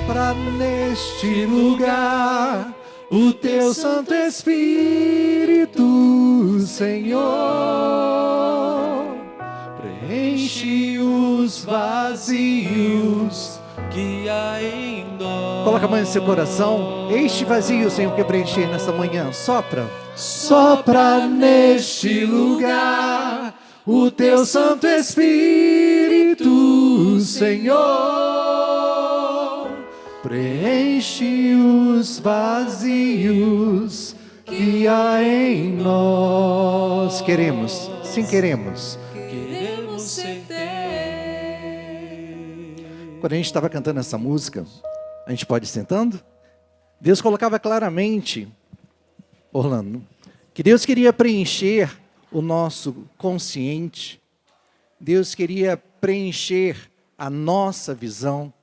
Sopra neste lugar o teu Santo Espírito, Senhor. Preenche os vazios que há em nós. Coloca a mão no seu coração. Este vazio, Senhor, que preencher nesta manhã. Sopra. Sopra neste lugar o teu Santo Espírito, Senhor. Preenche os vazios que há em nós. Queremos, sim queremos. Queremos ser teu. Quando a gente estava cantando essa música, a gente pode ir sentando? Deus colocava claramente, Orlando, que Deus queria preencher o nosso consciente. Deus queria preencher a nossa visão.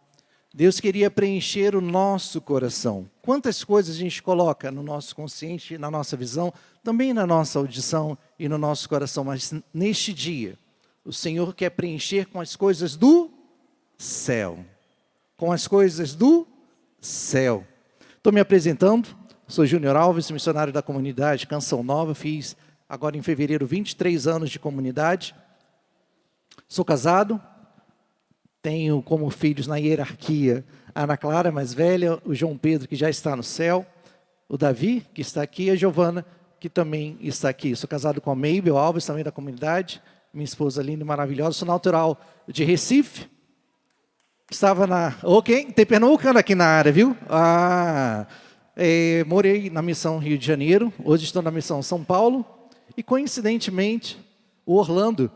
Deus queria preencher o nosso coração. Quantas coisas a gente coloca no nosso consciente, na nossa visão, também na nossa audição e no nosso coração. Mas neste dia, o Senhor quer preencher com as coisas do céu. Com as coisas do céu. Estou me apresentando, sou Júnior Alves, missionário da comunidade Canção Nova. Fiz agora em fevereiro 23 anos de comunidade. Sou casado. Tenho como filhos na hierarquia a Ana Clara, mais velha, o João Pedro, que já está no céu, o Davi, que está aqui, e a Giovana, que também está aqui. Sou casado com a Mabel Alves, também da comunidade, minha esposa linda e maravilhosa. Sou natural de Recife. Estava na... Ok, tem pernambucano aqui na área, viu? Morei na missão Rio de Janeiro, hoje estou na missão São Paulo, e coincidentemente, o Orlando,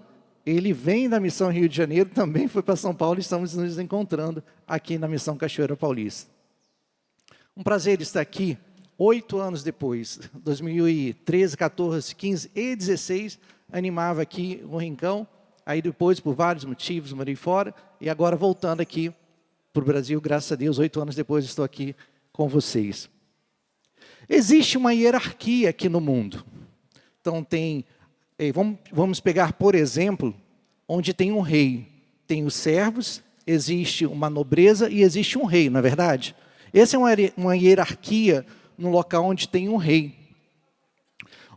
ele vem da missão Rio de Janeiro, também foi para São Paulo e estamos nos encontrando aqui na missão Cachoeira Paulista. Um prazer estar aqui 8 anos depois, 2013, 14, 15 e 16, animava aqui o Rincão, aí depois por vários motivos morei fora e agora voltando aqui para o Brasil, graças a Deus, 8 anos depois estou aqui com vocês. Existe uma hierarquia aqui no mundo, então tem... Vamos pegar, por exemplo, onde tem um rei, tem os servos, existe uma nobreza e existe um rei, não é verdade? Essa é uma hierarquia no local onde tem um rei.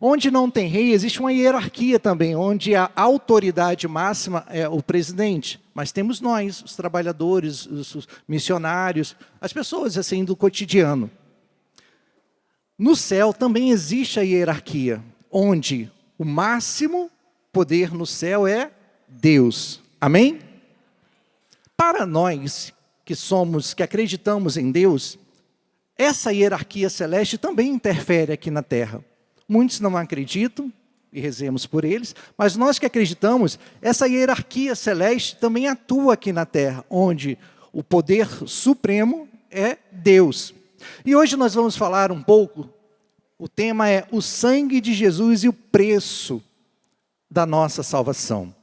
Onde não tem rei, existe uma hierarquia também, onde a autoridade máxima é o presidente. Mas temos nós, os trabalhadores, os missionários, as pessoas assim do cotidiano. No céu também existe a hierarquia, onde o máximo poder no céu é Deus. Amém? Para nós que acreditamos em Deus, essa hierarquia celeste também interfere aqui na terra. Muitos não acreditam, e rezemos por eles, mas nós que acreditamos, essa hierarquia celeste também atua aqui na terra, onde o poder supremo é Deus. E hoje nós vamos falar um pouco. O tema é o sangue de Jesus e o preço da nossa salvação.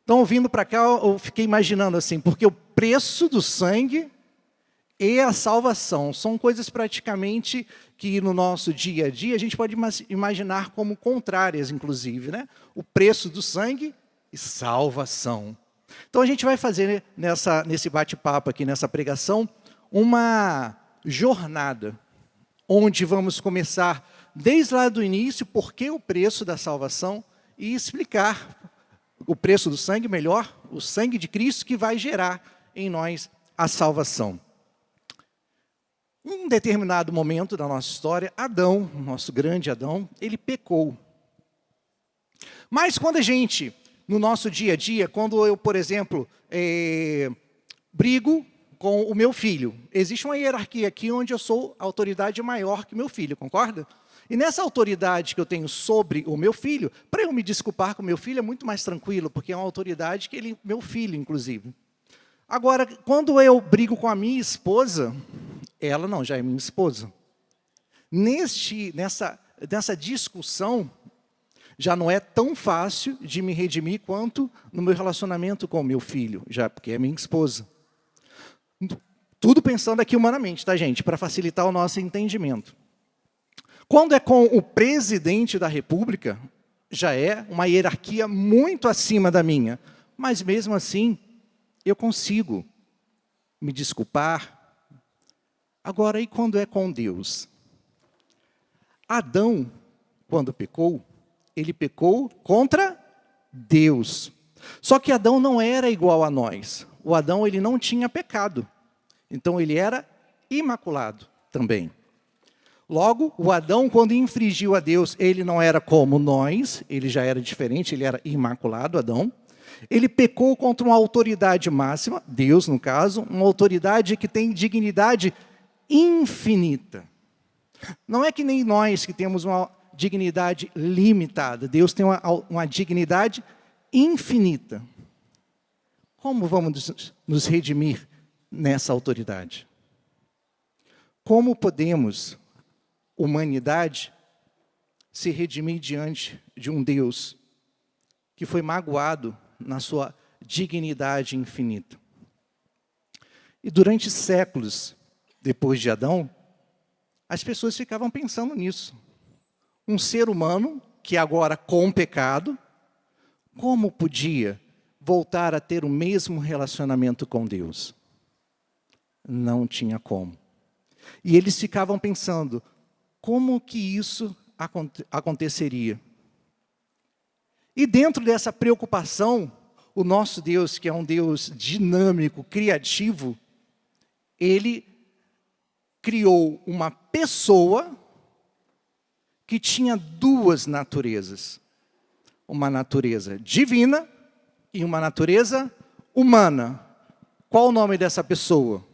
Então, vindo para cá, eu fiquei imaginando assim, porque o preço do sangue e a salvação são coisas praticamente que no nosso dia a dia a gente pode imaginar como contrárias, inclusive, né? O preço do sangue e salvação. Então, a gente vai fazer nesse bate-papo aqui, nessa pregação, uma jornada, onde vamos começar desde lá do início, por que o preço da salvação, e explicar o preço do sangue, melhor, o sangue de Cristo que vai gerar em nós a salvação. Em um determinado momento da nossa história, Adão, nosso grande Adão, ele pecou. Mas quando a gente, no nosso dia a dia, quando eu, por exemplo, brigo com o meu filho. Existe uma hierarquia aqui onde eu sou a autoridade maior que meu filho, concorda? E nessa autoridade que eu tenho sobre o meu filho, para eu me desculpar com o meu filho é muito mais tranquilo, porque é uma autoridade que ele, meu filho, inclusive. Agora, quando eu brigo com a minha esposa, ela não, já é minha esposa. Nessa discussão, já não é tão fácil de me redimir quanto no meu relacionamento com o meu filho, já porque é minha esposa. Tudo pensando aqui humanamente, tá, gente? Para facilitar o nosso entendimento. Quando é com o presidente da República, já é uma hierarquia muito acima da minha. Mas mesmo assim, eu consigo me desculpar. Agora, e quando é com Deus? Adão, quando pecou, ele pecou contra Deus. Só que Adão não era igual a nós. O Adão, ele não tinha pecado. Então, ele era imaculado também. Logo, o Adão, quando infringiu a Deus, ele não era como nós, ele já era diferente, ele era imaculado, Adão. Ele pecou contra uma autoridade máxima, Deus no caso, uma autoridade que tem dignidade infinita. Não é que nem nós que temos uma dignidade limitada, Deus tem uma dignidade infinita. Como vamos nos redimir nessa autoridade? Como podemos, humanidade, se redimir diante de um Deus que foi magoado na sua dignidade infinita? E durante séculos, depois de Adão, as pessoas ficavam pensando nisso. Um ser humano que agora com pecado, como podia voltar a ter o mesmo relacionamento com Deus? Não tinha como. E eles ficavam pensando, como que isso aconteceria? E dentro dessa preocupação, o nosso Deus, que é um Deus dinâmico, criativo, ele criou uma pessoa que tinha duas naturezas. Uma natureza divina e uma natureza humana. Qual o nome dessa pessoa?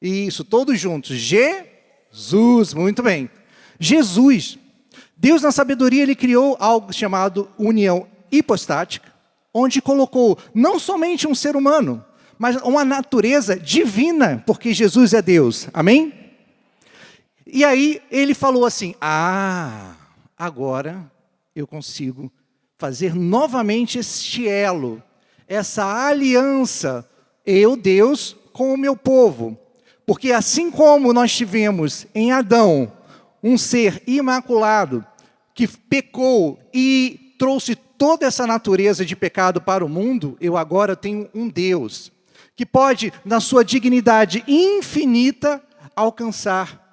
Isso, todos juntos. Jesus, muito bem. Jesus, Deus na sabedoria, ele criou algo chamado união hipostática, onde colocou não somente um ser humano, mas uma natureza divina, porque Jesus é Deus. Amém? E aí ele falou assim, agora eu consigo fazer novamente este elo, essa aliança, eu, Deus, com o meu povo. Porque assim como nós tivemos em Adão, um ser imaculado, que pecou e trouxe toda essa natureza de pecado para o mundo, eu agora tenho um Deus, que pode, na sua dignidade infinita, alcançar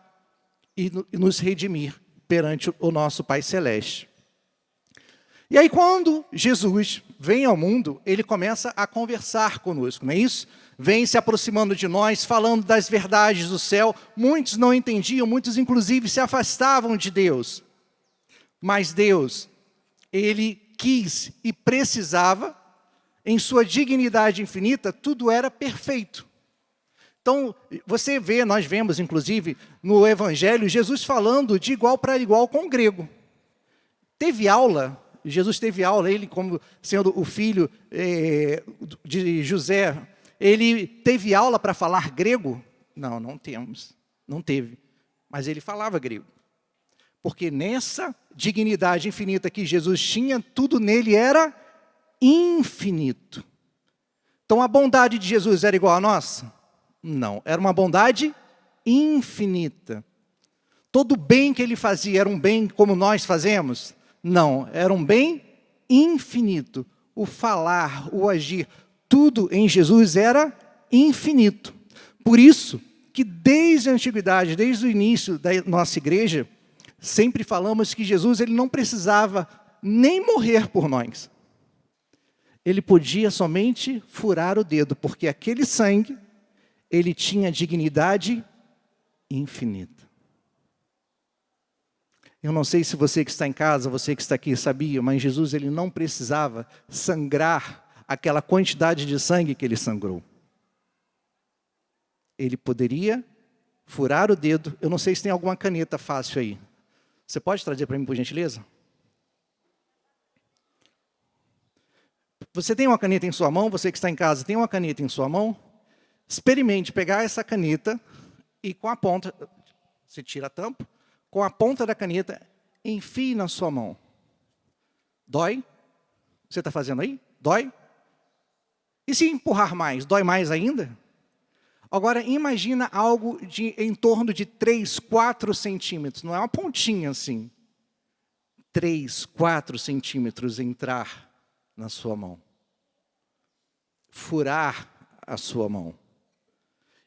e nos redimir perante o nosso Pai Celeste. E aí quando Jesus vem ao mundo, ele começa a conversar conosco, não é isso? Vem se aproximando de nós, falando das verdades do céu. Muitos não entendiam, muitos inclusive se afastavam de Deus. Mas Deus, ele quis e precisava, em sua dignidade infinita, tudo era perfeito. Então, você vê, nós vemos inclusive no Evangelho, Jesus falando de igual para igual com o grego. Teve aula, Jesus teve aula, ele como sendo o filho de José, ele teve aula para falar grego? Não, não temos, não teve. Mas ele falava grego. Porque nessa dignidade infinita que Jesus tinha, tudo nele era infinito. Então a bondade de Jesus era igual a nossa? Não, era uma bondade infinita. Todo o bem que ele fazia era um bem como nós fazemos? Não, era um bem infinito. O falar, o agir, tudo em Jesus era infinito. Por isso que desde a antiguidade, desde o início da nossa igreja, sempre falamos que Jesus ele não precisava nem morrer por nós. Ele podia somente furar o dedo, porque aquele sangue, ele tinha dignidade infinita. Eu não sei se você que está em casa, você que está aqui sabia, mas Jesus ele não precisava sangrar aquela quantidade de sangue que ele sangrou. Ele poderia furar o dedo. Eu não sei se tem alguma caneta fácil aí. Você pode trazer para mim, por gentileza? Você tem uma caneta em sua mão? Você que está em casa, tem uma caneta em sua mão? Experimente pegar essa caneta e com a ponta, você tira a tampa, com a ponta da caneta, enfie na sua mão. Dói? Você está fazendo aí? Dói? E se empurrar mais, dói mais ainda? Agora, imagina algo em torno de 3, 4 centímetros. Não é uma pontinha assim. 3, 4 centímetros entrar na sua mão. Furar a sua mão.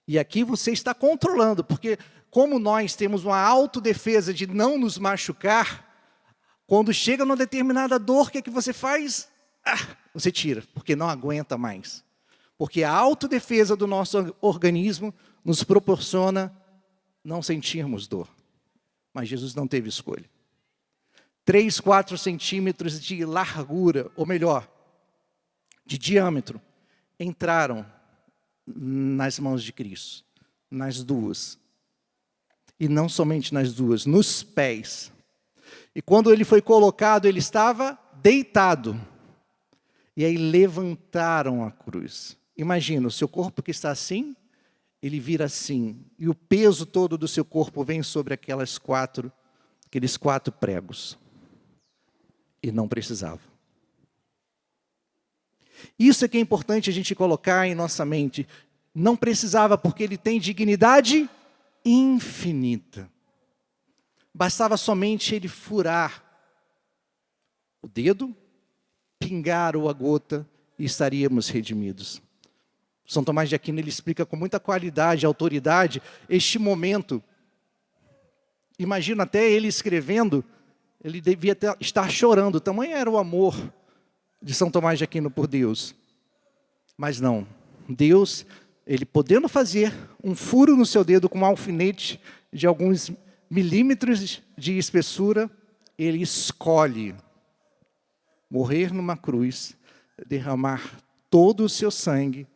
E aqui você está controlando, porque como nós temos uma autodefesa de não nos machucar, quando chega numa determinada dor, o que é que você faz? Você tira, porque não aguenta mais. Porque a autodefesa do nosso organismo nos proporciona não sentirmos dor. Mas Jesus não teve escolha. 3, 4 centímetros de largura, ou melhor, de diâmetro, entraram nas mãos de Cristo, nas duas. E não somente nas duas, nos pés. E quando ele foi colocado, ele estava deitado. E aí levantaram a cruz. Imagina, o seu corpo que está assim, ele vira assim. E o peso todo do seu corpo vem sobre aqueles quatro pregos. E não precisava. Isso é que é importante a gente colocar em nossa mente. Não precisava, porque ele tem dignidade infinita. Bastava somente ele furar o dedo, pingar a gota e estaríamos redimidos. São Tomás de Aquino, ele explica com muita qualidade e autoridade este momento. Imagina até ele escrevendo, ele devia estar chorando, tamanho era o amor de São Tomás de Aquino por Deus. Mas não, Deus, ele podendo fazer um furo no seu dedo com um alfinete de alguns milímetros de espessura, ele escolhe morrer numa cruz, derramar todo o seu sangue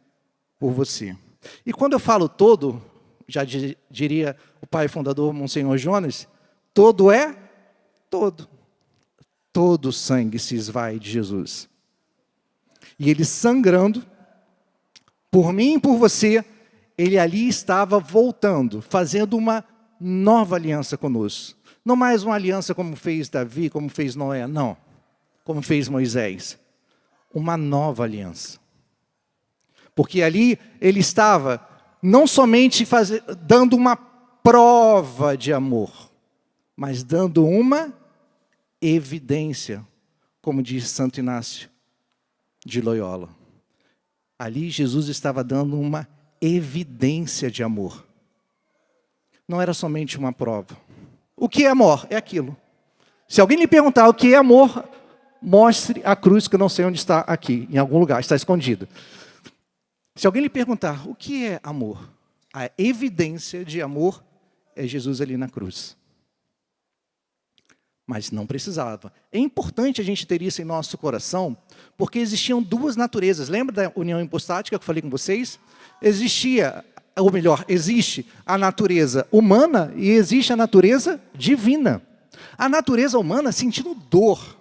por você. E quando eu falo todo, já diria o pai fundador, Monsenhor Jonas, todo é todo. Todo o sangue se esvai de Jesus. E ele sangrando, por mim e por você, ele ali estava voltando, fazendo uma nova aliança conosco. Não mais uma aliança como fez Davi, como fez Noé, não. Como fez Moisés. Uma nova aliança. Porque ali ele estava não somente dando uma prova de amor, mas dando uma evidência, como diz Santo Inácio de Loyola. Ali Jesus estava dando uma evidência de amor. Não era somente uma prova. O que é amor? É aquilo. Se alguém lhe perguntar o que é amor, mostre a cruz, que eu não sei onde está aqui, em algum lugar, está escondida. Se alguém lhe perguntar o que é amor, a evidência de amor é Jesus ali na cruz. Mas não precisava. É importante a gente ter isso em nosso coração, porque existiam duas naturezas. Lembra da união hipostática que eu falei com vocês? Existia, ou melhor, existe a natureza humana e existe a natureza divina. A natureza humana sentindo dor.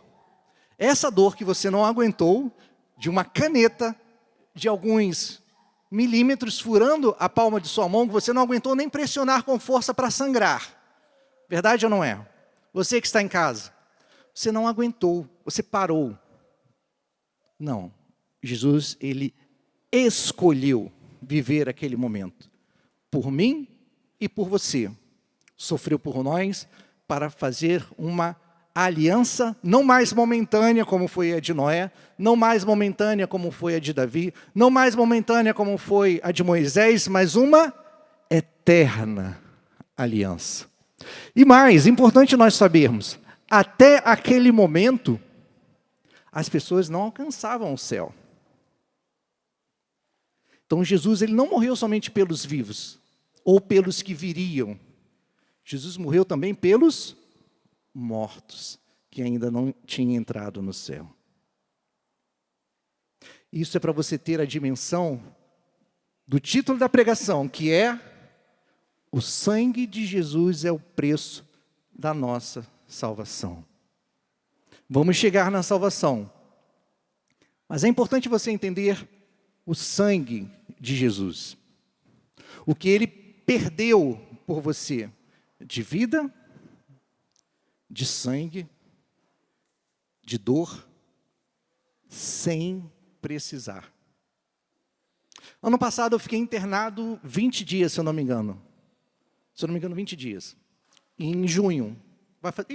Essa dor que você não aguentou, de uma caneta, de alguns milímetros furando a palma de sua mão, que você não aguentou nem pressionar com força para sangrar. Verdade ou não é? Você que está em casa, você não aguentou, você parou. Não, Jesus, ele escolheu viver aquele momento. Por mim e por você. Sofreu por nós para fazer uma aliança, não mais momentânea como foi a de Noé, não mais momentânea como foi a de Davi, não mais momentânea como foi a de Moisés, mas uma eterna aliança. E mais, importante nós sabermos, até aquele momento, as pessoas não alcançavam o céu. Então Jesus, ele não morreu somente pelos vivos, ou pelos que viriam. Jesus morreu também pelos mortos, que ainda não tinham entrado no céu. Isso é para você ter a dimensão do título da pregação, que é: o sangue de Jesus é o preço da nossa salvação. Vamos chegar na salvação. Mas é importante você entender o sangue de Jesus. O que ele perdeu por você de vida, de sangue, de dor, sem precisar. Ano passado eu fiquei internado 20 dias, se eu não me engano. 20 dias. Em junho.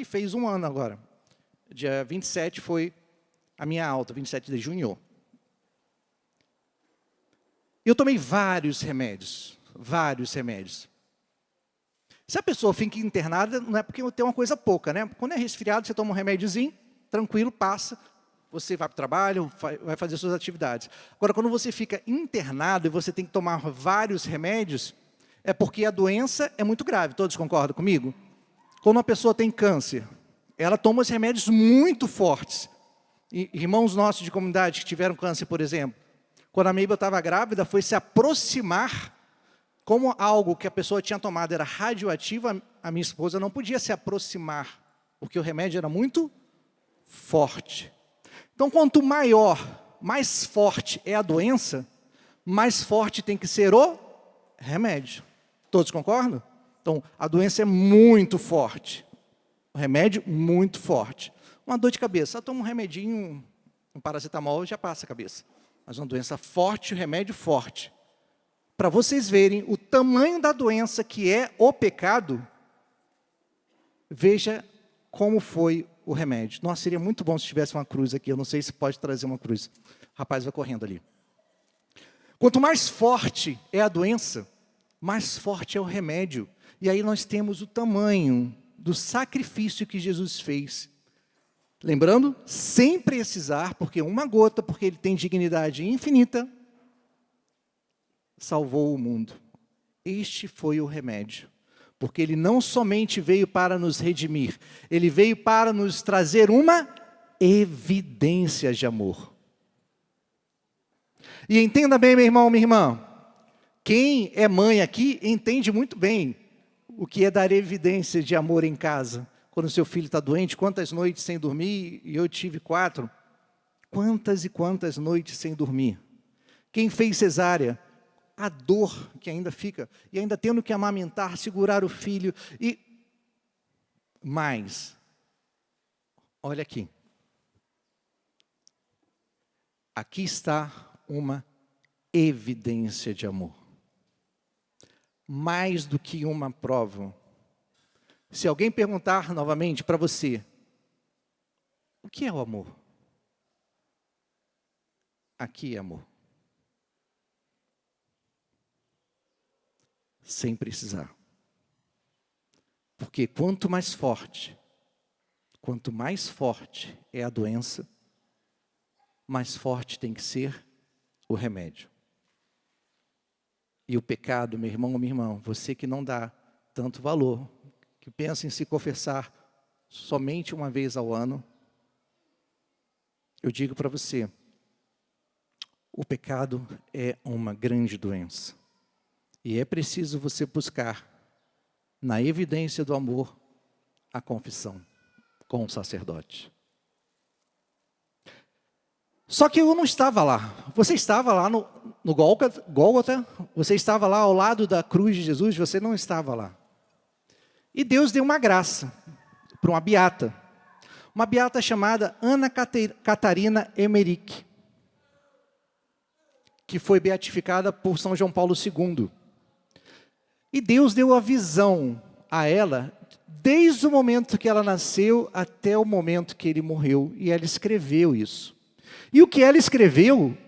Fez um ano agora. Dia 27 foi a minha alta, 27 de junho. Eu tomei vários remédios. vários remédios. Se a pessoa fica internada, não é porque tem uma coisa pouca, né? Quando é resfriado, você toma um remédiozinho, tranquilo, passa, você vai para o trabalho, vai fazer suas atividades. Agora, quando você fica internado e você tem que tomar vários remédios, é porque a doença é muito grave. Todos concordam comigo? Quando uma pessoa tem câncer, ela toma os remédios muito fortes. Irmãos nossos de comunidade que tiveram câncer, por exemplo, quando a Mabel estava grávida, foi se aproximar, como algo que a pessoa tinha tomado era radioativo, a minha esposa não podia se aproximar, porque o remédio era muito forte. Então, quanto maior, mais forte é a doença, mais forte tem que ser o remédio. Todos concordam? Então, a doença é muito forte. O remédio, muito forte. Uma dor de cabeça, toma um remedinho, um paracetamol, já passa a cabeça. Mas uma doença forte, o remédio forte. Para vocês verem o tamanho da doença que é o pecado, veja como foi o remédio. Nossa, seria muito bom se tivesse uma cruz aqui. Eu não sei se pode trazer uma cruz. O rapaz vai correndo ali. Quanto mais forte é a doença, mais forte é o remédio. E aí nós temos o tamanho do sacrifício que Jesus fez. Lembrando, sem precisar, porque uma gota, porque ele tem dignidade infinita, salvou o mundo. Este foi o remédio. Porque ele não somente veio para nos redimir, ele veio para nos trazer uma evidência de amor. E entenda bem, meu irmão, minha irmã, quem é mãe aqui entende muito bem o que é dar evidência de amor em casa. Quando o seu filho está doente, quantas noites sem dormir, e eu tive 4, quantas e quantas noites sem dormir. Quem fez cesárea, a dor que ainda fica, e ainda tendo que amamentar, segurar o filho, e mais, olha aqui, aqui está uma evidência de amor, mais do que uma prova. Se alguém perguntar novamente para você, o que é o amor? Aqui é amor. Sem precisar. Porque quanto mais forte é a doença, mais forte tem que ser o remédio. E o pecado, meu irmão ou minha irmã, você que não dá tanto valor, que pensa em se confessar somente uma vez ao ano, eu digo para você, o pecado é uma grande doença. E é preciso você buscar, na evidência do amor, a confissão com o sacerdote. Só que eu não estava lá. Você estava lá no Gólgota, você estava lá ao lado da cruz de Jesus, você não estava lá. E Deus deu uma graça para uma beata chamada Ana Catarina Emmerich, que foi beatificada por São João Paulo II. E Deus deu a visão a ela, desde o momento que ela nasceu até o momento que ele morreu. E ela escreveu isso. E o que ela escreveu,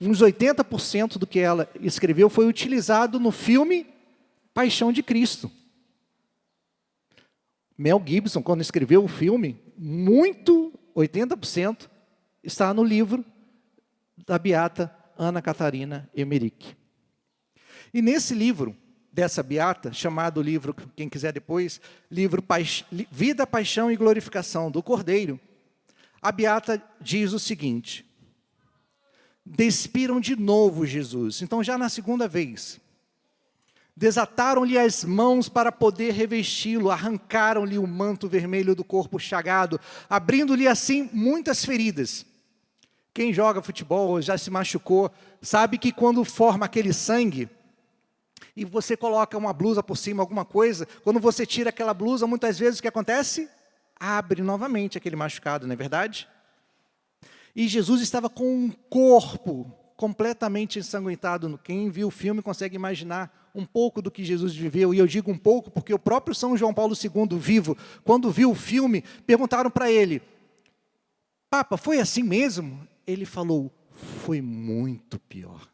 uns 80% do que ela escreveu foi utilizado no filme Paixão de Cristo. Mel Gibson, quando escreveu o filme, 80% está no livro da beata Ana Catarina Emmerich. E nesse livro, dessa beata, chamado livro, quem quiser depois, livro Vida, Paixão e Glorificação do Cordeiro, a beata diz o seguinte: despiram de novo Jesus. Então já na segunda vez, desataram-lhe as mãos para poder revesti-lo, arrancaram-lhe o manto vermelho do corpo chagado, abrindo-lhe assim muitas feridas. Quem joga futebol ou já se machucou, sabe que quando forma aquele sangue, e você coloca uma blusa por cima, alguma coisa, quando você tira aquela blusa, muitas vezes o que acontece? Abre novamente aquele machucado, não é verdade? E Jesus estava com um corpo completamente ensanguentado. Quem viu o filme consegue imaginar um pouco do que Jesus viveu. E eu digo um pouco porque o próprio São João Paulo II, vivo, quando viu o filme, perguntaram para ele: Papa, foi assim mesmo? Ele falou: foi muito pior.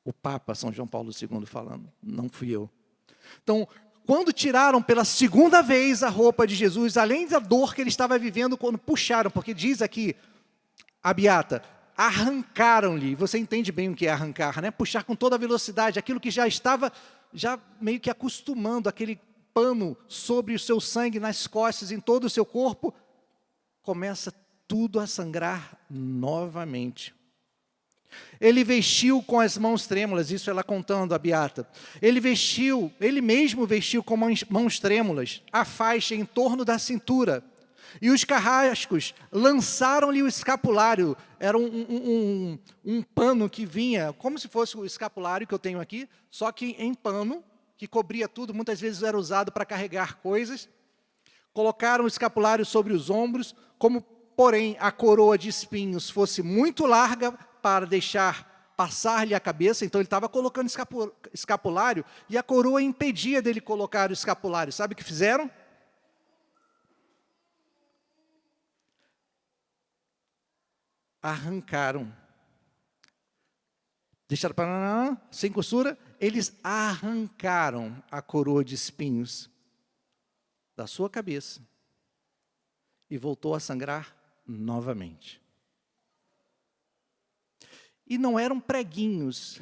O Papa São João Paulo II falando, não fui eu. Então, quando tiraram pela segunda vez a roupa de Jesus, além da dor que ele estava vivendo quando puxaram, porque diz aqui, a Beata, arrancaram-lhe, você entende bem o que é arrancar, né? Puxar com toda a velocidade, aquilo que já estava, já meio que acostumando, aquele pano sobre o seu sangue, nas costas, em todo o seu corpo, começa tudo a sangrar novamente. Ele vestiu com as mãos trêmulas, isso ela contando a Beata. Ele mesmo vestiu com mãos trêmulas a faixa em torno da cintura. E os carrascos lançaram-lhe o escapulário. Era um pano que vinha, como se fosse o escapulário que eu tenho aqui, só que em pano, que cobria tudo, muitas vezes era usado para carregar coisas. Colocaram o escapulário sobre os ombros, como, porém, a coroa de espinhos fosse muito larga para deixar passar-lhe a cabeça, então ele estava colocando escapulário, e a coroa impedia dele colocar o escapulário. Sabe o que fizeram? Arrancaram. Deixaram para sem costura, eles arrancaram a coroa de espinhos da sua cabeça e voltou a sangrar novamente. E não eram preguinhos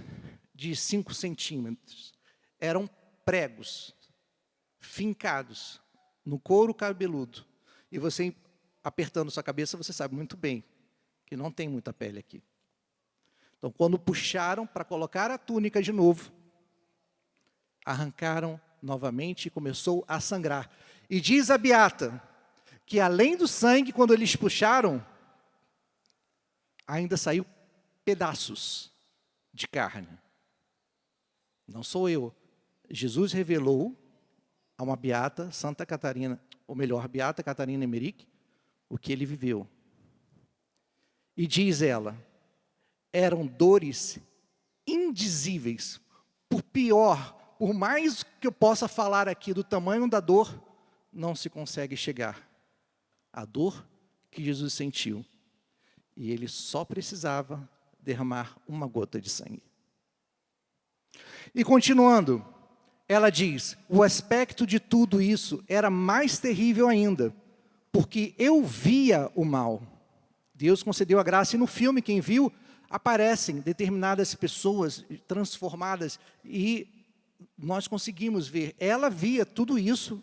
de 5 centímetros, eram pregos fincados no couro cabeludo. E você, apertando sua cabeça, você sabe muito bem que não tem muita pele aqui. Então, quando puxaram para colocar a túnica de novo, arrancaram novamente e começou a sangrar. E diz a Beata que além do sangue, quando eles puxaram, ainda saiu pedaços de carne. Não sou eu. Jesus revelou a uma Beata, Santa Catarina, ou melhor, Beata Catarina Emmerich, o que ele viveu. E diz ela, eram dores indizíveis. Por mais que eu possa falar aqui do tamanho da dor, não se consegue chegar à dor que Jesus sentiu. E ele só precisava derramar uma gota de sangue. E continuando, ela diz, o aspecto de tudo isso era mais terrível ainda, porque eu via o mal. Deus concedeu a graça, e no filme, quem viu, aparecem determinadas pessoas transformadas, e nós conseguimos ver. Ela via tudo isso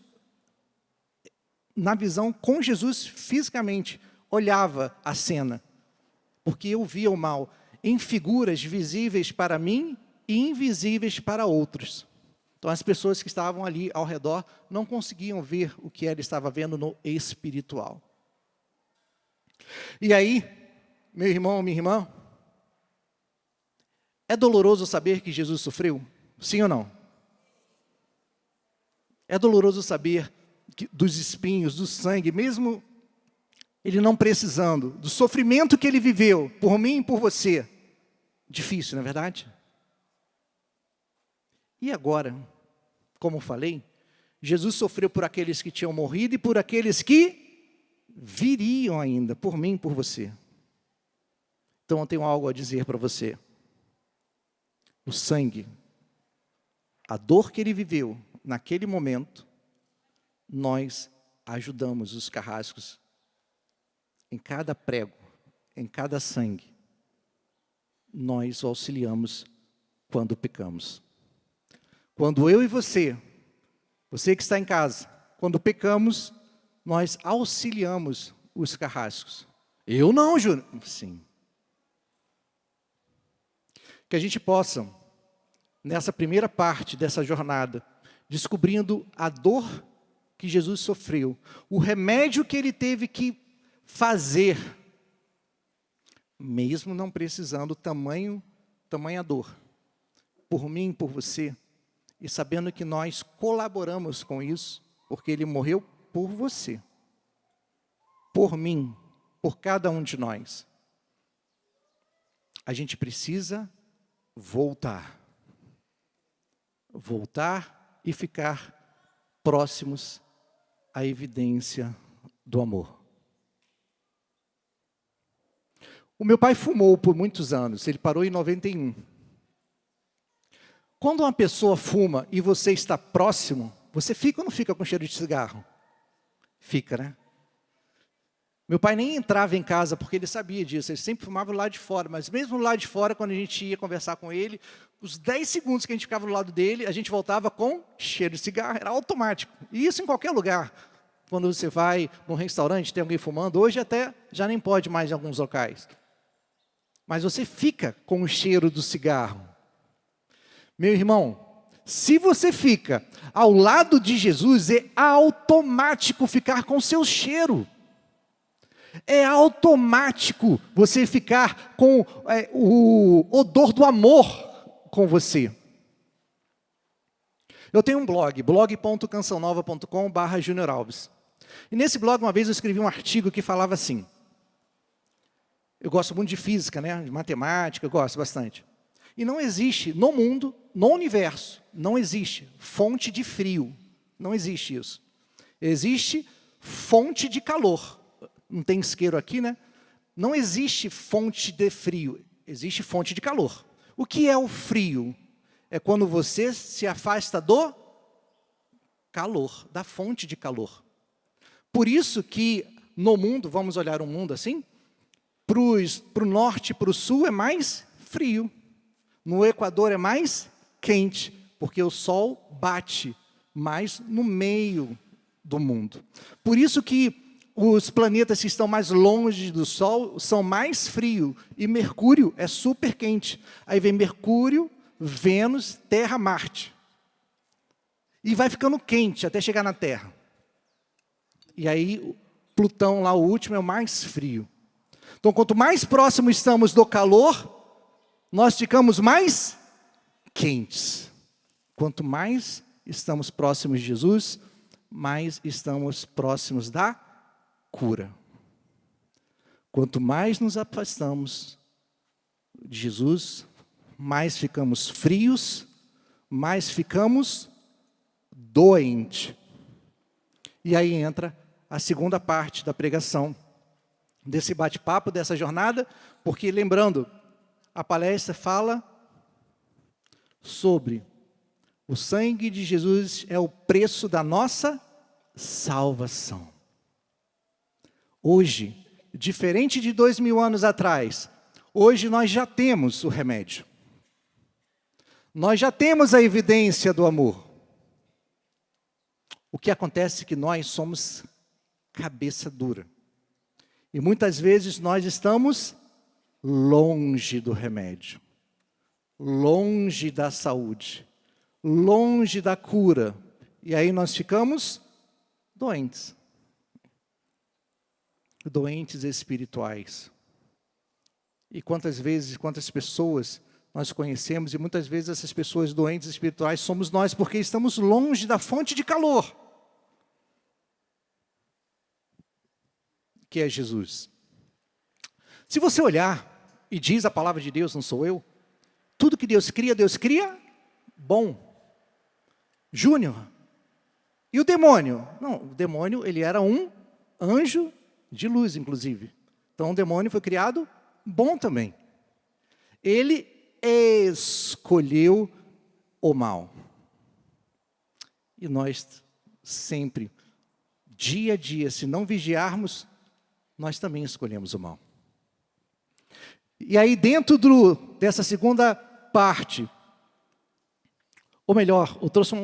na visão com Jesus fisicamente, olhava a cena, porque eu via o mal em figuras visíveis para mim e invisíveis para outros. Então as pessoas que estavam ali ao redor não conseguiam ver o que ela estava vendo no espiritual. E aí, meu irmão, minha irmã, é doloroso saber que Jesus sofreu? Sim ou não? É doloroso saber dos espinhos, do sangue, mesmo ele não precisando, do sofrimento que ele viveu, por mim e por você. Difícil, não é verdade? E agora, como falei, Jesus sofreu por aqueles que tinham morrido e por aqueles que viriam ainda, por mim e por você. Então eu tenho algo a dizer para você. O sangue, a dor que ele viveu naquele momento, nós ajudamos os carrascos em cada prego, em cada sangue. Nós o auxiliamos quando pecamos. Quando eu e você que está em casa, quando pecamos, nós auxiliamos os carrascos. Eu não, Júnior. Sim. Que a gente possa, nessa primeira parte dessa jornada, descobrindo a dor que Jesus sofreu, o remédio que ele teve que fazer, mesmo não precisando tamanha dor, por mim e por você, e sabendo que nós colaboramos com isso, porque ele morreu por você, por mim, por cada um de nós. A gente precisa voltar e ficar próximos à evidência do amor. O meu pai fumou por muitos anos, ele parou em 91. Quando uma pessoa fuma e você está próximo, você fica ou não fica com cheiro de cigarro? Fica, né? Meu pai nem entrava em casa porque ele sabia disso, ele sempre fumava lá de fora, mas mesmo lá de fora, quando a gente ia conversar com ele, os 10 segundos que a gente ficava do lado dele, a gente voltava com cheiro de cigarro, era automático. E isso em qualquer lugar. Quando você vai num restaurante, tem alguém fumando, hoje até já nem pode mais em alguns locais. Mas você fica com o cheiro do cigarro. Meu irmão, se você fica ao lado de Jesus, é automático ficar com o seu cheiro. É automático você ficar com o odor do amor com você. Eu tenho um blog, blog.cançãonova.com/Junior Alves. E nesse blog, uma vez eu escrevi um artigo que falava assim. Eu gosto muito de física, né? De matemática, eu gosto bastante. E não existe no mundo, no universo, não existe fonte de frio. Não existe isso. Existe fonte de calor. Não tem isqueiro aqui, né? Não existe fonte de frio, existe fonte de calor. O que é o frio? É quando você se afasta do calor, da fonte de calor. Por isso que no mundo, vamos olhar o mundo assim, para o norte e para o sul é mais frio. No Equador é mais quente, porque o sol bate mais no meio do mundo. Por isso que os planetas que estão mais longe do Sol são mais frios, e Mercúrio é super quente. Aí vem Mercúrio, Vênus, Terra, Marte. E vai ficando quente até chegar na Terra. E aí Plutão, lá o último, é o mais frio. Então, quanto mais próximo estamos do calor, nós ficamos mais quentes. Quanto mais estamos próximos de Jesus, mais estamos próximos da cura. Quanto mais nos afastamos de Jesus, mais ficamos frios, mais ficamos doentes. E aí entra a segunda parte da pregação, desse bate-papo, dessa jornada, porque lembrando, a palestra fala sobre o sangue de Jesus é o preço da nossa salvação. Hoje, diferente de 2000 anos atrás, hoje nós já temos o remédio. Nós já temos a evidência do amor. O que acontece é que nós somos cabeça dura. E muitas vezes nós estamos longe do remédio, longe da saúde, longe da cura. E aí nós ficamos doentes. Doentes espirituais. E quantas vezes, quantas pessoas nós conhecemos, e muitas vezes essas pessoas doentes espirituais somos nós, porque estamos longe da fonte de calor, que é Jesus. Se você olhar, e diz a palavra de Deus, não sou eu, tudo que Deus cria bom. Júnior. E o demônio? Não, o demônio, ele era um anjo de luz, inclusive. Então, o demônio foi criado bom também. Ele escolheu o mal. E nós sempre, dia a dia, se não vigiarmos, nós também escolhemos o mal. E aí, dentro dessa segunda parte, ou melhor, eu trouxe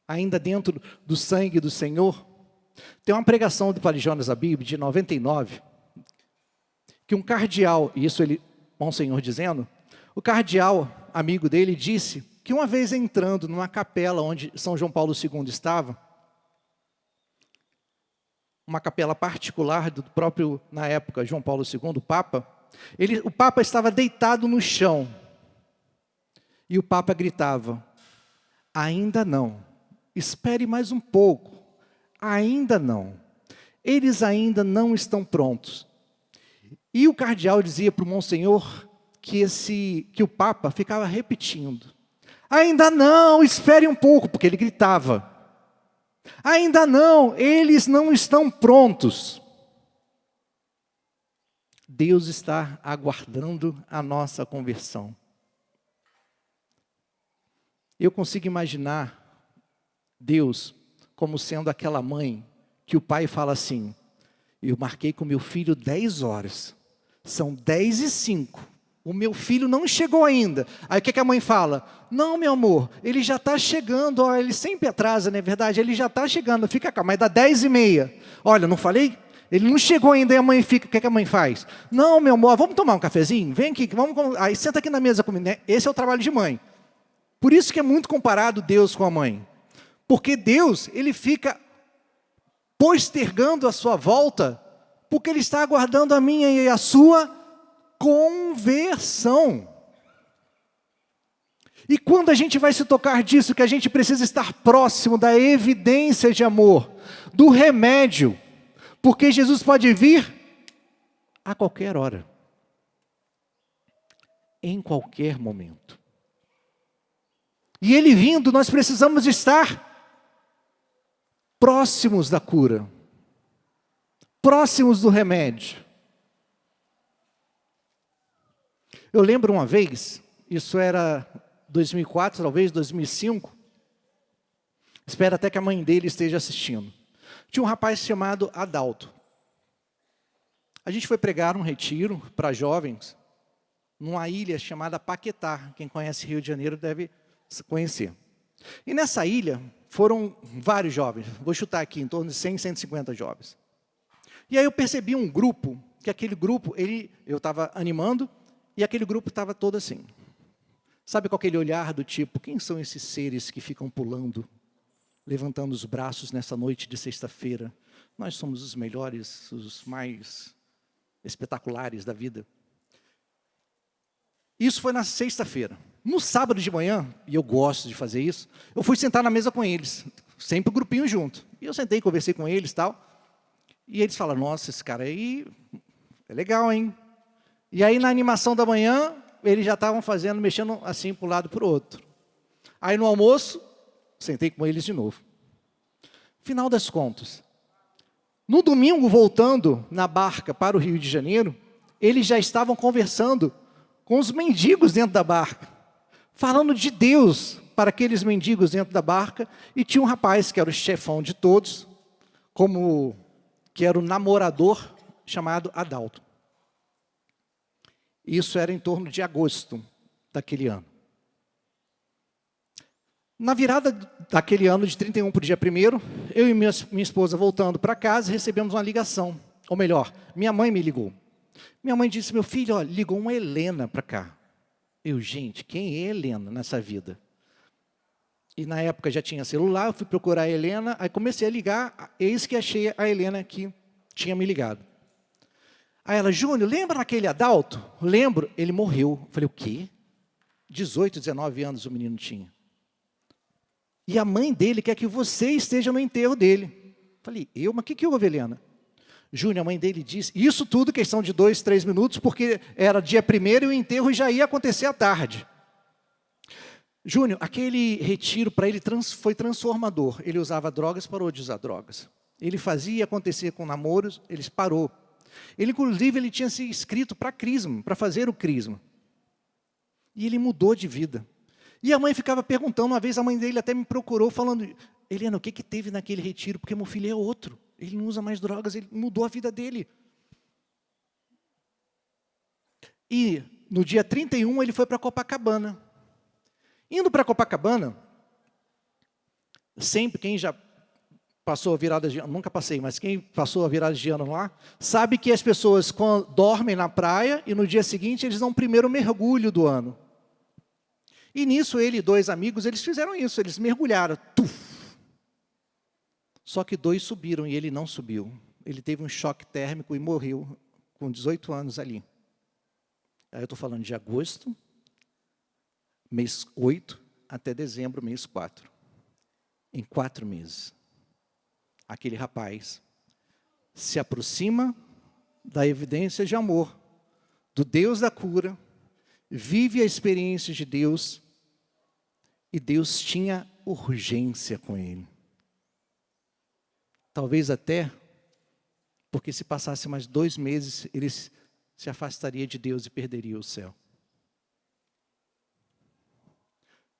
ainda dentro do sangue do Senhor, tem uma pregação do Padre Jonas Abib, de 99, que um cardeal, e isso ele, Monsenhor dizendo, o cardeal, amigo dele, disse que uma vez entrando numa capela onde São João Paulo II estava, uma capela particular do próprio, na época, João Paulo II, o Papa, o Papa estava deitado no chão, e o Papa gritava, ainda não, espere mais um pouco, ainda não, eles ainda não estão prontos. E o cardeal dizia para o Monsenhor que o Papa ficava repetindo, ainda não, espere um pouco, porque ele gritava, ainda não, eles não estão prontos. Deus está aguardando a nossa conversão. Eu consigo imaginar Deus como sendo aquela mãe que o pai fala assim: eu marquei com meu filho 10 horas, são 10:05, o meu filho não chegou ainda. Aí o que a mãe fala? Não, meu amor, ele já está chegando, ó, ele sempre atrasa, não é verdade? Ele já está chegando, fica calmo, mas dá 10:30. Olha, não falei? Ele não chegou ainda, e a mãe fica, o que a mãe faz? Não, meu amor, vamos tomar um cafezinho? Vem aqui, aí senta aqui na mesa comigo, né? Esse é o trabalho de mãe. Por isso que é muito comparado Deus com a mãe. Porque Deus, ele fica postergando a sua volta, porque ele está aguardando a minha e a sua conversão. E quando a gente vai se tocar disso, que a gente precisa estar próximo da evidência de amor, do remédio, porque Jesus pode vir a qualquer hora, em qualquer momento. E ele vindo, nós precisamos estar próximos da cura, próximos do remédio. Eu lembro uma vez, isso era 2004, talvez 2005, espero até que a mãe dele esteja assistindo. Tinha um rapaz chamado Adalto. A gente foi pregar um retiro para jovens, numa ilha chamada Paquetá. Quem conhece Rio de Janeiro deve conhecer. E nessa ilha foram vários jovens, vou chutar aqui, em torno de 100, 150 jovens. E aí eu percebi um grupo, que aquele grupo, eu estava animando, e aquele grupo estava todo assim. Sabe com aquele olhar do tipo, quem são esses seres que ficam pulando, levantando os braços nessa noite de sexta-feira? Nós somos os melhores, os mais espetaculares da vida. Isso foi na sexta-feira. No sábado de manhã, e eu gosto de fazer isso, eu fui sentar na mesa com eles, sempre o grupinho junto. E eu sentei, conversei com eles e tal, e eles falaram, nossa, esse cara aí é legal, hein? E aí na animação da manhã, eles já estavam mexendo assim para um lado e para o outro. Aí no almoço, sentei com eles de novo. Final das contas, no domingo, voltando na barca para o Rio de Janeiro, eles já estavam conversando com os mendigos dentro da barca, falando de Deus para aqueles mendigos dentro da barca, e tinha um rapaz que era o chefão de todos, que era o namorador, chamado Adalto. Isso era em torno de agosto daquele ano. Na virada daquele ano, de 31 para o dia 1º, eu e minha esposa voltando para casa, recebemos uma ligação. Ou melhor, minha mãe me ligou. Minha mãe disse, meu filho, ó, ligou uma Helena para cá. Gente, quem é Helena nessa vida? E na época já tinha celular, eu fui procurar a Helena, aí comecei a ligar, eis que achei a Helena que tinha me ligado. Aí ela, Júnior, lembra daquele Adalto? Lembro, ele morreu. Eu falei, o quê? 18, 19 anos o menino tinha. E a mãe dele quer que você esteja no enterro dele. Falei, mas o que houve, Helena? Júnior, a mãe dele disse, isso tudo questão de 2, 3 minutos, porque era dia 1º e o enterro já ia acontecer à tarde. Júnior, aquele retiro para ele foi transformador. Ele usava drogas, parou de usar drogas. Ele fazia acontecer com namoros, ele parou. Inclusive, ele tinha se inscrito para crisma, para fazer o crisma. E ele mudou de vida. E a mãe ficava perguntando, uma vez a mãe dele até me procurou, falando, Helena, o que teve naquele retiro? Porque meu filho é outro, ele não usa mais drogas, ele mudou a vida dele. E no dia 31 ele foi para Copacabana. Indo para Copacabana, sempre quem já passou a virada de ano, nunca passei, mas quem passou a virada de ano lá, sabe que as pessoas dormem na praia e no dia seguinte eles dão o primeiro mergulho do ano. E nisso ele e 2 amigos, eles fizeram isso, eles mergulharam. Tuf! Só que 2 subiram e ele não subiu. Ele teve um choque térmico e morreu com 18 anos ali. Aí eu estou falando de agosto, mês 8, até dezembro, mês 4. Em 4 meses. Aquele rapaz se aproxima da evidência de amor, do Deus da cura, vive a experiência de Deus, e Deus tinha urgência com ele. Talvez até, porque se passasse mais 2 meses, ele se afastaria de Deus e perderia o céu.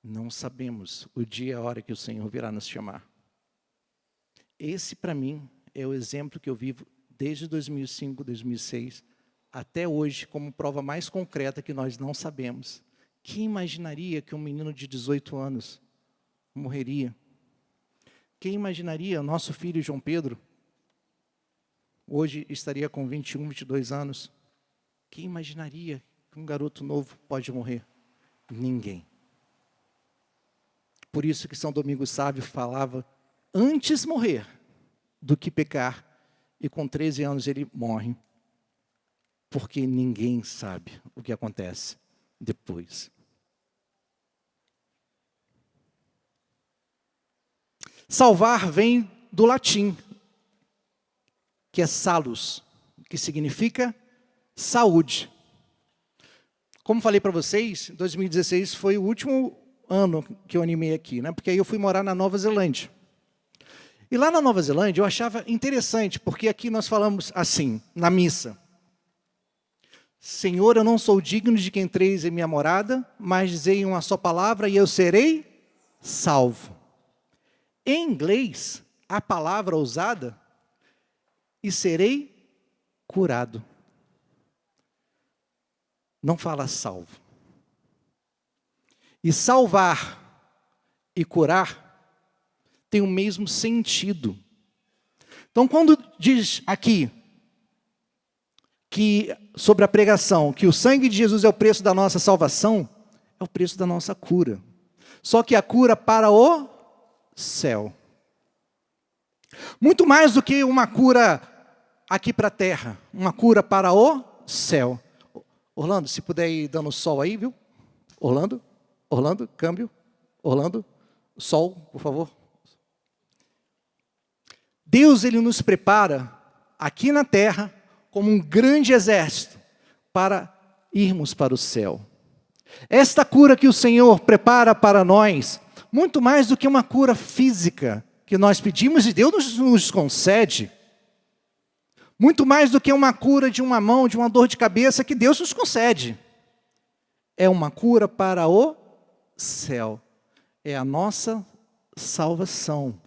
Não sabemos o dia e a hora que o Senhor virá nos chamar. Esse, para mim, é o exemplo que eu vivo desde 2005, 2006, até hoje, como prova mais concreta que nós não sabemos. Quem imaginaria que um menino de 18 anos morreria? Quem imaginaria o nosso filho João Pedro, hoje estaria com 21, 22 anos. Quem imaginaria que um garoto novo pode morrer? Ninguém. Por isso que São Domingos Sábio falava, antes morrer do que pecar, e com 13 anos ele morre, porque ninguém sabe o que acontece depois. Salvar vem do latim, que é salus, que significa saúde. Como falei para vocês, 2016 foi o último ano que eu animei aqui, né? Porque aí eu fui morar na Nova Zelândia. E lá na Nova Zelândia eu achava interessante, porque aqui nós falamos assim, na missa. Senhor, eu não sou digno de que entreis em minha morada, mas dizei uma só palavra e eu serei salvo. Em inglês, a palavra usada, e serei curado. Não fala salvo. E salvar e curar tem o mesmo sentido. Então, quando diz aqui, que sobre a pregação, que o sangue de Jesus é o preço da nossa salvação, é o preço da nossa cura. Só que a cura para o céu. Muito mais do que uma cura aqui para a terra, uma cura para o céu. Orlando, se puder ir dando sol aí, viu? Orlando, câmbio. Orlando, sol, por favor. Deus, Ele nos prepara aqui na terra como um grande exército para irmos para o céu. Esta cura que o Senhor prepara para nós, muito mais do que uma cura física que nós pedimos e Deus nos concede, muito mais do que uma cura de uma mão, de uma dor de cabeça que Deus nos concede, é uma cura para o céu, é a nossa salvação.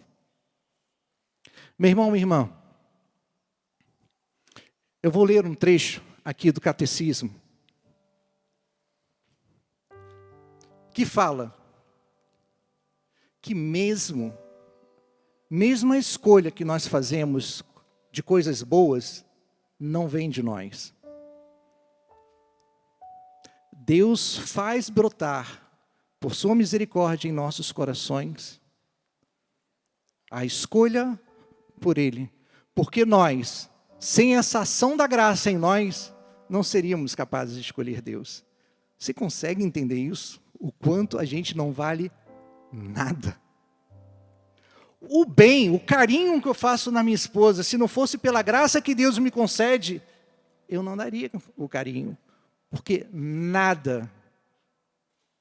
Meu irmão, minha irmã, eu vou ler um trecho aqui do Catecismo, que fala que mesmo a escolha que nós fazemos de coisas boas, não vem de nós. Deus faz brotar, por sua misericórdia em nossos corações, a escolha por Ele, porque nós, sem essa ação da graça em nós, não seríamos capazes de escolher Deus. Você consegue entender isso? O quanto a gente não vale nada. O bem, o carinho que eu faço na minha esposa, se não fosse pela graça que Deus me concede, eu não daria o carinho, porque nada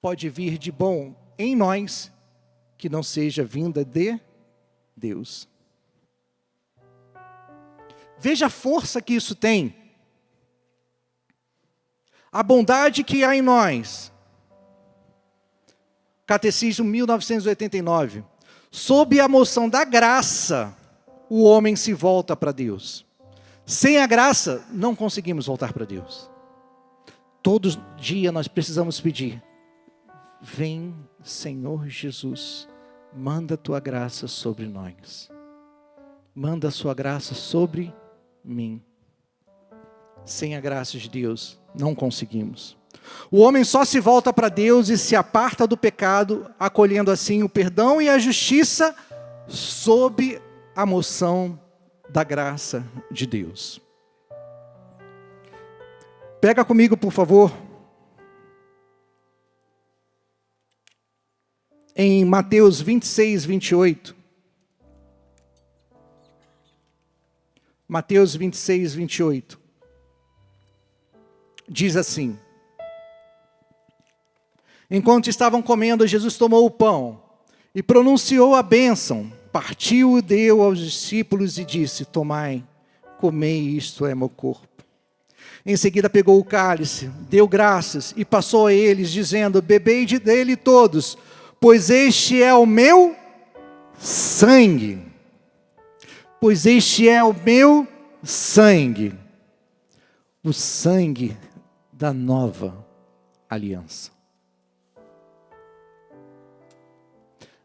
pode vir de bom em nós que não seja vinda de Deus. Veja a força que isso tem. A bondade que há em nós. Catecismo 1989. Sob a moção da graça, o homem se volta para Deus. Sem a graça, não conseguimos voltar para Deus. Todo dia nós precisamos pedir: vem, Senhor Jesus, manda a tua graça sobre nós. Manda a sua graça sobre mim. Sem a graça de Deus, não conseguimos. O homem só se volta para Deus e se aparta do pecado, acolhendo assim o perdão e a justiça sob a moção da graça de Deus. Pega comigo, por favor, em Mateus 26, 28. Mateus 26, 28. Diz assim: enquanto estavam comendo, Jesus tomou o pão e pronunciou a bênção, partiu e deu aos discípulos e disse: tomai, comei, isto é meu corpo. Em seguida pegou o cálice, deu graças e passou a eles, dizendo: bebei dele todos, pois este é o meu sangue. Pois este é o meu sangue. O sangue da nova aliança.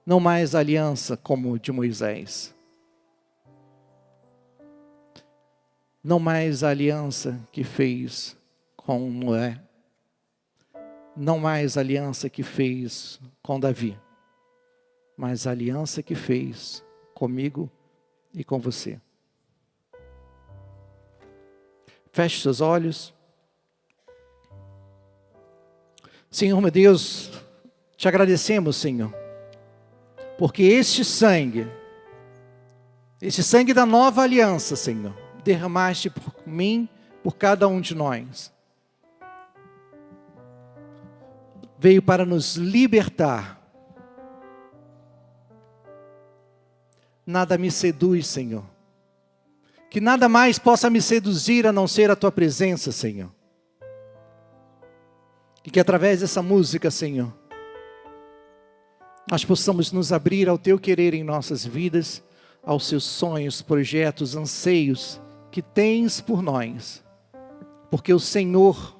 Não mais aliança como de Moisés. Não mais a aliança que fez com Noé. Não mais a aliança que fez com Davi. Mas a aliança que fez comigo e com você. Feche seus olhos. Senhor meu Deus, te agradecemos, Senhor, porque este sangue da nova aliança, Senhor, derramaste por mim, por cada um de nós. Veio para nos libertar. Nada me seduz, Senhor. Que nada mais possa me seduzir a não ser a Tua presença, Senhor. E que através dessa música, Senhor, nós possamos nos abrir ao Teu querer em nossas vidas, aos Seus sonhos, projetos, anseios que tens por nós. Porque o Senhor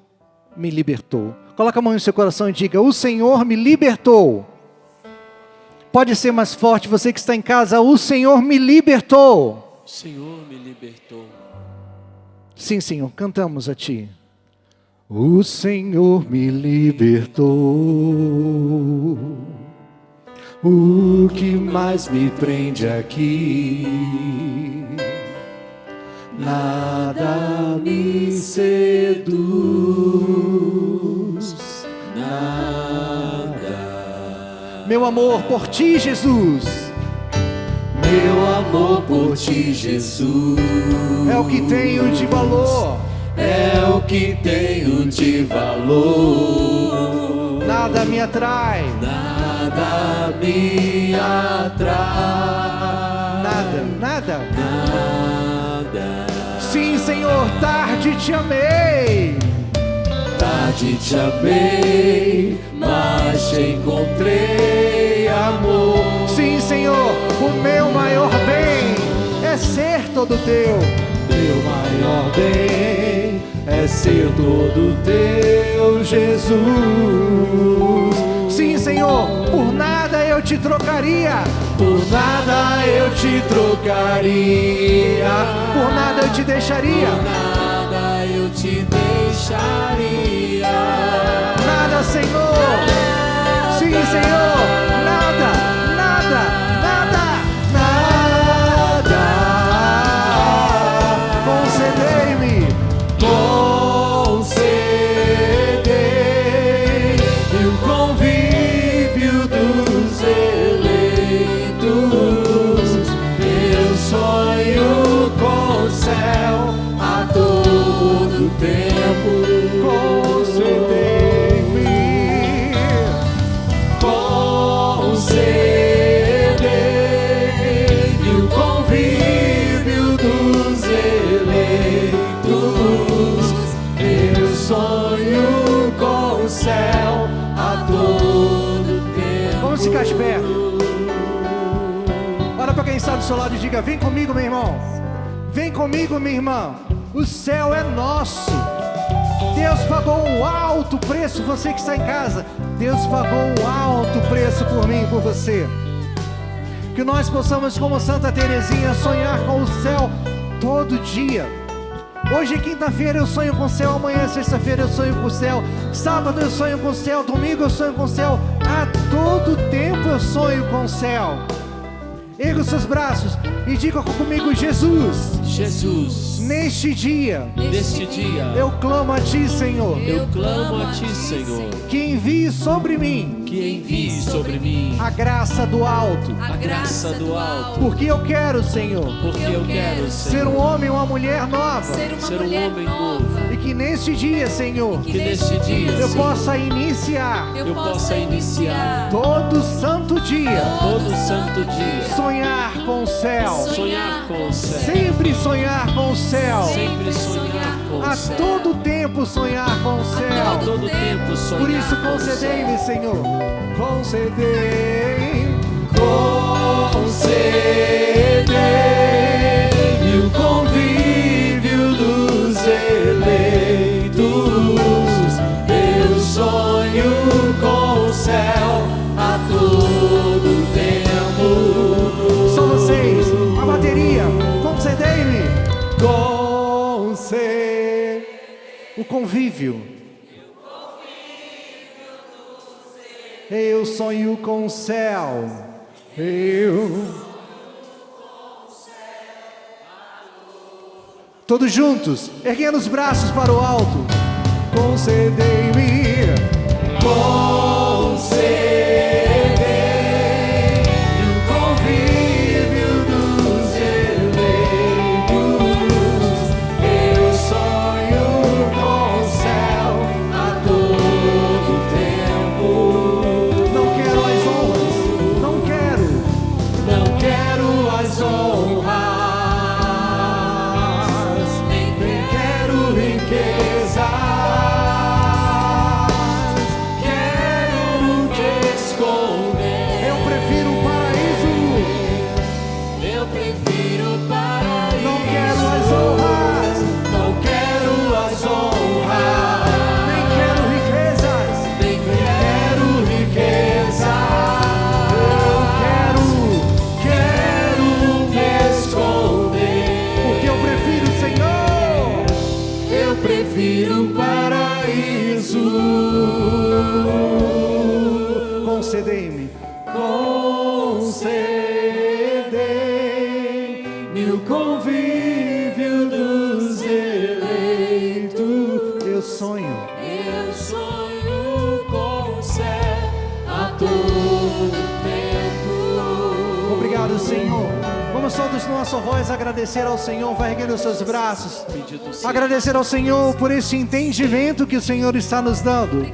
me libertou. Coloca a mão no seu coração e diga: o Senhor me libertou. Pode ser mais forte, você que está em casa: o Senhor me libertou. O Senhor me libertou. Sim, Senhor, cantamos a Ti. O Senhor me libertou. O que mais me prende aqui? Nada me seduz, nada. Meu amor por Ti, Jesus. Meu amor por Ti, Jesus. É o que tenho de valor. É o que tenho de valor. Nada me atrai. Nada me atrai. Nada, nada. Nada. Sim, Senhor, tarde te amei. Tarde te amei, mas te encontrei, amor. Sim, Senhor, o meu maior bem é ser todo Teu. Meu maior bem é ser todo Teu, Jesus. Sim, Senhor, por nada eu te trocaria. Por nada eu te trocaria. Por nada eu te deixaria. Por nada eu te deixaria. Nada, Senhor. Sim, Senhor. Nada, nada, nada, Nada. concedei-me. Concedei o convívio dos eleitos. Eu sonho com o céu a todo tempo. Concedei-me. Concedei o convívio dos eleitos. Eu sonho com o céu a todo tempo. Vamos ficar de pé. Olha para quem está do seu lado e diga: vem comigo, meu irmão. Vem comigo, minha irmã. O céu é nosso. Deus pagou um alto preço. Você que está em casa, Deus pagou um alto preço por mim e por você. Que nós possamos, como Santa Teresinha, sonhar com o céu todo dia. Hoje é quinta-feira, eu sonho com o céu. Amanhã é sexta-feira, eu sonho com o céu. Sábado eu sonho com o céu. Domingo eu sonho com o céu. A todo tempo eu sonho com o céu. Erga os seus braços e diga comigo: Jesus, Jesus, neste dia neste dia eu clamo a Ti, Senhor, eu clamo a Ti, Senhor, que envie sobre mim que envie sobre mim a graça do alto. a graça do alto, Porque eu quero, Senhor, porque eu quero, ser um Senhor, homem ou uma mulher nova. ser um homem novo. E que neste dia, Senhor, Que neste dia, eu Senhor, possa iniciar eu possa iniciar todo santo dia, todo santo dia, sonhar com o céu. sonhar com o céu, Sempre sonhar com o céu. sempre sonhar com A o céu, todo tempo sonhar com o céu. todo tempo sonhar. Por isso com o céu. concedei-me, Senhor, concedei-me o convívio dos eleitos. Eu sonho com o céu a todo tempo. Só vocês, a bateria, concedei-me o convívio. Eu sonho com o céu. Todos juntos, erguendo os braços para o alto. Concedei-me o convívio dos eleitos. Eu sonho com o céu a todo tempo. Não quero as honras, não quero as honras, nem quero riquezas. Quero te esconder. Eu prefiro o paraíso. Eu prefiro o paraíso. Não quero as honras, Não quero as honras. nem quero riquezas. Nem quero riqueza. Quero Me esconder. porque eu prefiro, Senhor. Eu prefiro o paraíso. Concedei-me o convívio dos eleitos. Eu sonho. Eu sonho com o céu a todo tempo. Obrigado, Senhor. Vamos todos numa só voz agradecer ao Senhor. Vai erguendo os seus braços. Agradecer ao Senhor por esse entendimento que o Senhor está nos dando.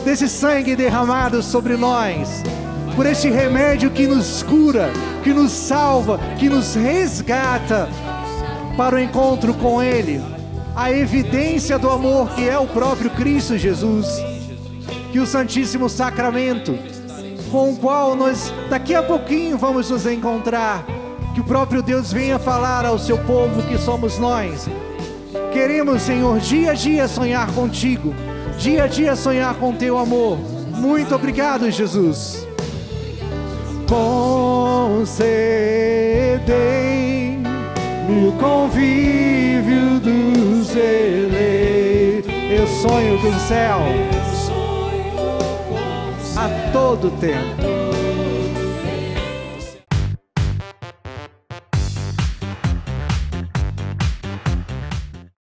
Desse sangue derramado sobre nós. Por este remédio que nos cura, que nos salva, que nos resgata para o encontro com Ele. A evidência do amor que é o próprio Cristo Jesus. Que o Santíssimo Sacramento, com o qual nós daqui a pouquinho vamos nos encontrar, que o próprio Deus venha falar ao seu povo que somos nós. Queremos, Senhor, dia a dia sonhar contigo, dia a dia sonhar com teu amor. Muito obrigado, Jesus. Concedei-me o convívio dos eleitos. Eu sonho com o céu Eu sonho com o céu a todo tempo.